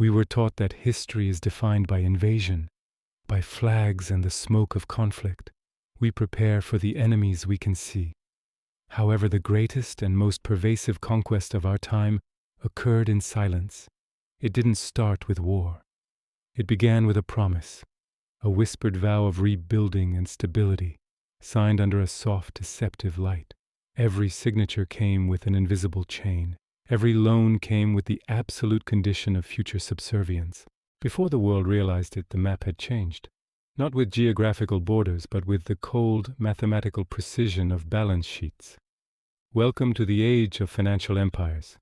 We were taught that history is defined by invasion, by flags and the smoke of conflict. We prepare for the enemies we can see. However, the greatest and most pervasive conquest of our time occurred in silence. It didn't start with war. It began with a promise, a whispered vow of rebuilding and stability, signed under a soft, deceptive light. Every signature came with an invisible chain. Every loan came with the absolute condition of future subservience. Before the world realized it, the map had changed. Not with geographical borders, but with the cold, mathematical precision of balance sheets. Welcome to the age of financial empires.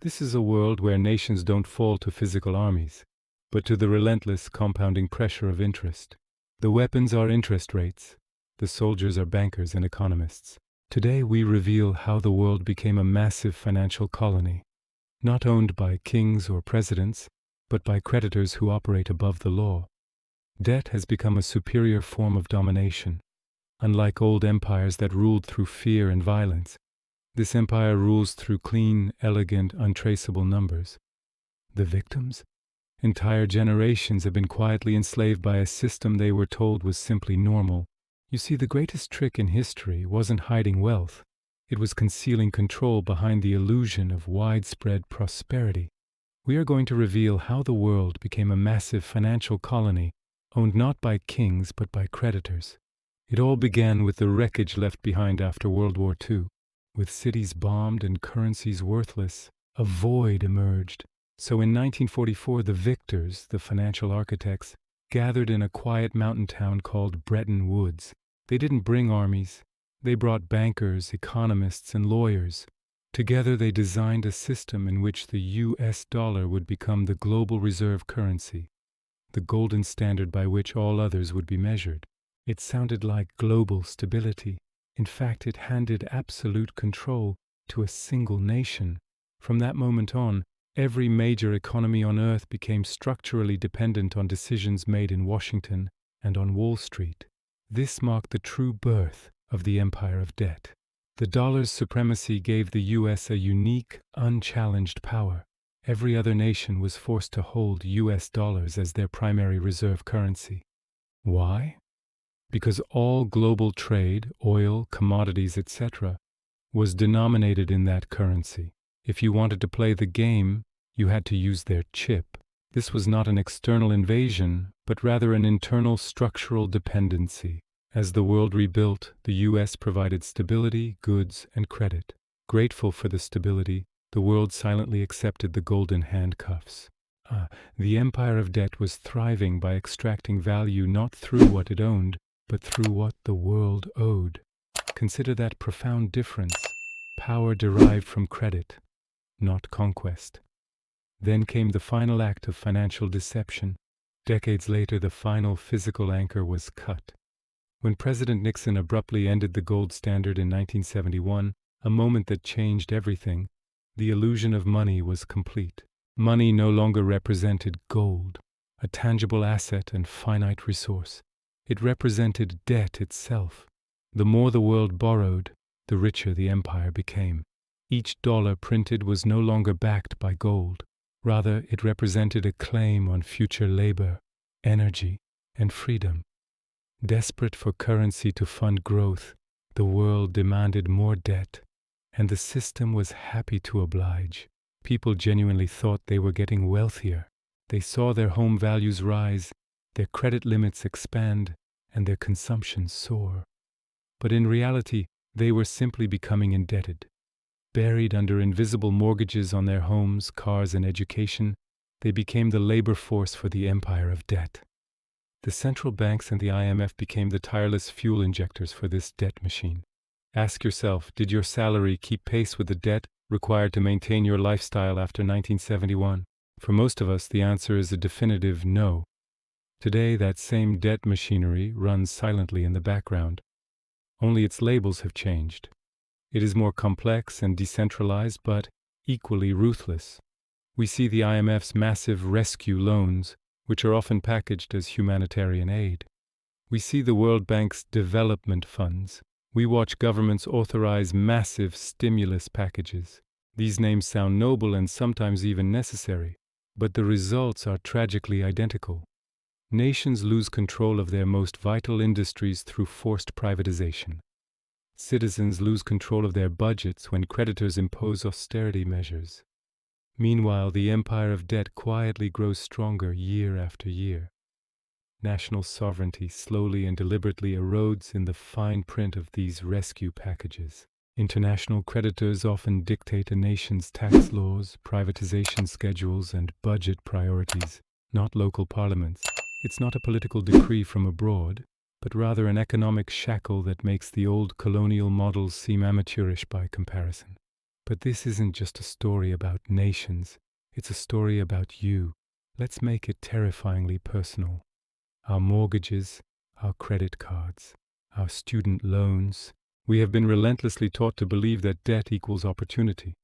This is a world where nations don't fall to physical armies, but to the relentless compounding pressure of interest. The weapons are interest rates. The soldiers are bankers and economists. Today we reveal how the world became a massive financial colony, not owned by kings or presidents, but by creditors who operate above the law. Debt has become a superior form of domination. Unlike old empires that ruled through fear and violence, this empire rules through clean, elegant, untraceable numbers. The victims? Entire generations have been quietly enslaved by a system they were told was simply normal. You see, the greatest trick in history wasn't hiding wealth. It was concealing control behind the illusion of widespread prosperity. We are going to reveal how the world became a massive financial colony, owned not by kings but by creditors. It all began with the wreckage left behind after World War II. With cities bombed and currencies worthless, a void emerged. So in 1944, the victors, the financial architects, gathered in a quiet mountain town called Bretton Woods. They didn't bring armies. They brought bankers, economists, and lawyers. Together they designed a system in which the US dollar would become the global reserve currency, the golden standard by which all others would be measured. It sounded like global stability. In fact, it handed absolute control to a single nation. From that moment on, every major economy on Earth became structurally dependent on decisions made in Washington and on Wall Street. This marked the true birth of the empire of debt. The dollar's supremacy gave the US a unique, unchallenged power. Every other nation was forced to hold US dollars as their primary reserve currency. Why? Because all global trade, oil, commodities, etc., was denominated in that currency. If you wanted to play the game, you had to use their chip. This was not an external invasion, but rather an internal structural dependency. As the world rebuilt, the US provided stability, goods, and credit. Grateful for the stability, the world silently accepted the golden handcuffs. The empire of debt was thriving by extracting value not through what it owned, but through what the world owed. Consider that profound difference. Power derived from credit, not conquest. Then came the final act of financial deception. Decades later, the final physical anchor was cut. When President Nixon abruptly ended the gold standard in 1971, a moment that changed everything, the illusion of money was complete. Money no longer represented gold, a tangible asset and finite resource. It represented debt itself. The more the world borrowed, the richer the empire became. Each dollar printed was no longer backed by gold. Rather, it represented a claim on future labor, energy, and freedom. Desperate for currency to fund growth, the world demanded more debt, and the system was happy to oblige. People genuinely thought they were getting wealthier. They saw their home values rise, their credit limits expand, and their consumption soar. But in reality, they were simply becoming indebted. Buried under invisible mortgages on their homes, cars, and education, they became the labor force for the empire of debt. The central banks and the IMF became the tireless fuel injectors for this debt machine. Ask yourself, did your salary keep pace with the debt required to maintain your lifestyle after 1971? For most of us, the answer is a definitive no. Today, that same debt machinery runs silently in the background. Only its labels have changed. It is more complex and decentralized, but equally ruthless. We see the IMF's massive rescue loans, which are often packaged as humanitarian aid. We see the World Bank's development funds. We watch governments authorize massive stimulus packages. These names sound noble and sometimes even necessary, But the results are tragically identical. Nations lose control of their most vital industries through forced privatization. Citizens lose control of their budgets when creditors impose austerity measures. Meanwhile, the empire of debt quietly grows stronger year after year. National sovereignty slowly and deliberately erodes in the fine print of these rescue packages. International creditors often dictate a nation's tax laws, privatization schedules, and budget priorities, not local parliaments. It's not a political decree from abroad, but rather an economic shackle that makes the old colonial models seem amateurish by comparison. But this isn't just a story about nations, it's a story about you. Let's make it terrifyingly personal. Our mortgages, our credit cards, our student loans. We have been relentlessly taught to believe that debt equals opportunity.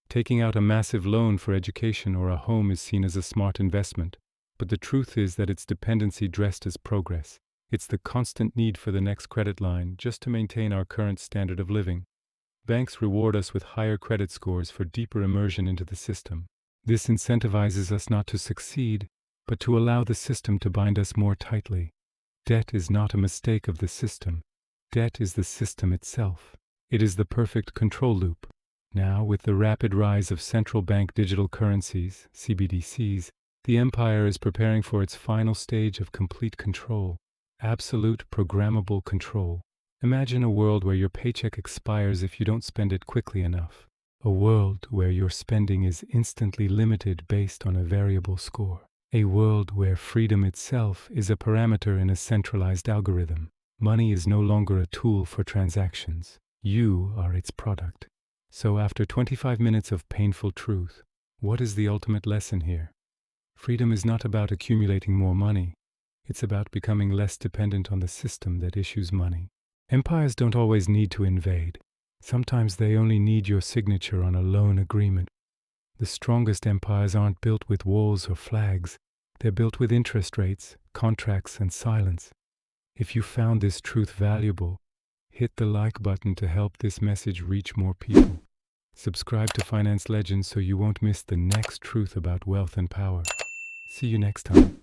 Taking out a massive loan for education or a home is seen as a smart investment, but the truth is that it's dependency dressed as progress. It's the constant need for the next credit line just to maintain our current standard of living. Banks reward us with higher credit scores for deeper immersion into the system. This incentivizes us not to succeed, but to allow the system to bind us more tightly. Debt is not a mistake of the system. Debt is the system itself. It is the perfect control loop. Now, with the rapid rise of central bank digital currencies, CBDCs, the empire is preparing for its final stage of complete control. Absolute programmable control. Imagine a world where your paycheck expires if you don't spend it quickly enough. A world where your spending is instantly limited based on a variable score. A world where freedom itself is a parameter in a centralized algorithm. Money is no longer a tool for transactions. You are its product. So after 25 minutes of painful truth, what is the ultimate lesson here? Freedom is not about accumulating more money. It's about becoming less dependent on the system that issues money. Empires don't always need to invade. Sometimes they only need your signature on a loan agreement. The strongest empires aren't built with walls or flags. They're built with interest rates, contracts, and silence. If you found this truth valuable, hit the like button to help this message reach more people. Subscribe to Finance Legends so you won't miss the next truth about wealth and power. See you next time.